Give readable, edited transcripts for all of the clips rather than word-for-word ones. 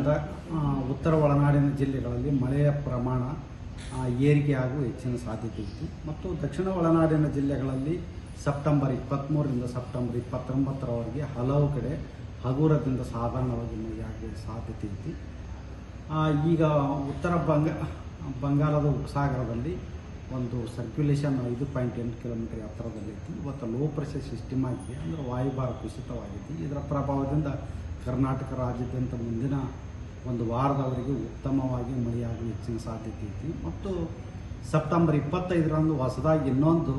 ವಾರದಿಂದ ಉತ್ತರ ಒಳನಾಡಿನ ಜಿಲ್ಲೆಗಳಲ್ಲಿ ಮಳೆಯ ಪ್ರಮಾಣ ಏರಿಕೆಯಾಗುವ ಹೆಚ್ಚಿನ ಸಾಧ್ಯತೆ ಇತ್ತು ಮತ್ತು ದಕ್ಷಿಣ ಒಳನಾಡಿನ ಜಿಲ್ಲೆಗಳಲ್ಲಿ ಸೆಪ್ಟೆಂಬರ್ 23ರಿಂದ ಸೆಪ್ಟೆಂಬರ್ 29ರವರೆಗೆ ಹಲವು ಕಡೆ ಹಗುರದಿಂದ ಸಾಧಾರಣವಾಗಿ ಮಳೆಯಾಗುವ ಸಾಧ್ಯತೆ ಇತ್ತು. ಈಗ ಉತ್ತರ ಬಂಗಾಳದ ಉಪಸಾಗರದಲ್ಲಿ ಒಂದು ಸರ್ಕ್ಯುಲೇಷನ್ 5.8 ಕಿಲೋಮೀಟರ್ ಎತ್ತರದಲ್ಲಿತ್ತು. ಇವತ್ತು ಲೋ ಪ್ರೆಷರ್ ಸಿಸ್ಟಮ್ ಆಗಿದೆ, ಅಂದರೆ ವಾಯುಭಾರ ಕುಸಿತವಾಗಿದೆ. ಇದರ ಪ್ರಭಾವದಿಂದ ಕರ್ನಾಟಕ ರಾಜ್ಯಾದ್ಯಂತ ಮುಂದಿನ ಒಂದು ವಾರದವರೆಗೆ ಉತ್ತಮವಾಗಿ ಮಳೆಯಾಗುವ ಹೆಚ್ಚಿನ ಸಾಧ್ಯತೆ ಐತಿ ಮತ್ತು ಸೆಪ್ಟೆಂಬರ್ 25ರಂದು ಹೊಸದಾಗಿ ಇನ್ನೊಂದು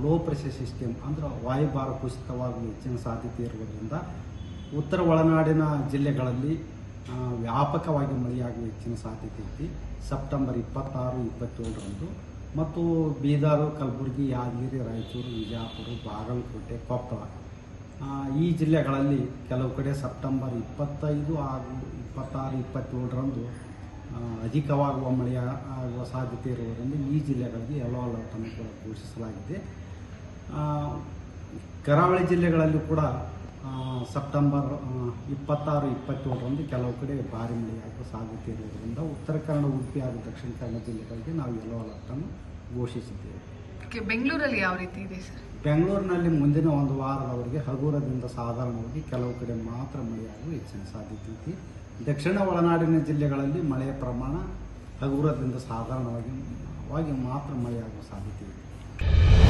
ಲೋ ಪ್ರೆಷರ್ ಸಿಸ್ಟಮ್, ಅಂದರೆ ವಾಯುಭಾರ ಕುಸಿತವಾಗುವ ಹೆಚ್ಚಿನ ಸಾಧ್ಯತೆ ಇರುವುದರಿಂದ ಉತ್ತರ ಒಳನಾಡಿನ ಜಿಲ್ಲೆಗಳಲ್ಲಿ ವ್ಯಾಪಕವಾಗಿ ಮಳೆಯಾಗುವ ಹೆಚ್ಚಿನ ಸಾಧ್ಯತೆ ಐತಿ ಸೆಪ್ಟೆಂಬರ್ 26, 27ರಂದು. ಮತ್ತು ಬೀದರ್, ಕಲಬುರಗಿ, ಯಾದಗಿರಿ, ರಾಯಚೂರು, ವಿಜಯಪುರ, ಬಾಗಲಕೋಟೆ, ಕೊಪ್ಪಳ ಈ ಜಿಲ್ಲೆಗಳಲ್ಲಿ ಕೆಲವು ಕಡೆ ಸೆಪ್ಟೆಂಬರ್ 25 ಹಾಗೂ 26, 27ರಂದು ಅಧಿಕವಾಗುವ ಮಳೆಯಾಗುವ ಸಾಧ್ಯತೆ ಇರುವುದರಿಂದ ಈ ಜಿಲ್ಲೆಗಳಿಗೆ ಯೆಲ್ಲೋ ಅಲರ್ಟ್ ಅನ್ನು ಕೂಡ ಘೋಷಿಸಲಾಗಿದೆ. ಕರಾವಳಿ ಜಿಲ್ಲೆಗಳಲ್ಲಿ ಕೂಡ ಸೆಪ್ಟೆಂಬರ್ 26, 27ರಂದು ಕೆಲವು ಕಡೆ ಭಾರಿ ಮಳೆಯಾಗುವ ಸಾಧ್ಯತೆ ಇರುವುದರಿಂದ ಉತ್ತರ ಕನ್ನಡ, ಉಡುಪಿ ಹಾಗೂ ದಕ್ಷಿಣ ಕನ್ನಡ ಜಿಲ್ಲೆಗಳಿಗೆ ನಾವು ಯೆಲ್ಲೋ ಅಲರ್ಟ್ ಅನ್ನು ಘೋಷಿಸಿದ್ದೇವೆ. ಬೆಂಗಳೂರಲ್ಲಿ ಯಾವ ರೀತಿ ಇದೆ ಸರ್? ಬೆಂಗಳೂರಿನಲ್ಲಿ ಮುಂದಿನ ಒಂದು ವಾರದವರೆಗೆ ಹಗುರದಿಂದ ಸಾಧಾರಣವಾಗಿ ಕೆಲವು ಕಡೆ ಮಾತ್ರ ಮಳೆಯಾಗುವ ಹೆಚ್ಚಿನ ಸಾಧ್ಯತೆ ಇದೆ. ದಕ್ಷಿಣ ಒಳನಾಡಿನ ಜಿಲ್ಲೆಗಳಲ್ಲಿ ಮಳೆಯ ಪ್ರಮಾಣ ಹಗುರದಿಂದ ಸಾಧಾರಣವಾಗಿ ಮಾತ್ರ ಮಳೆಯಾಗುವ ಸಾಧ್ಯತೆ ಇದೆ.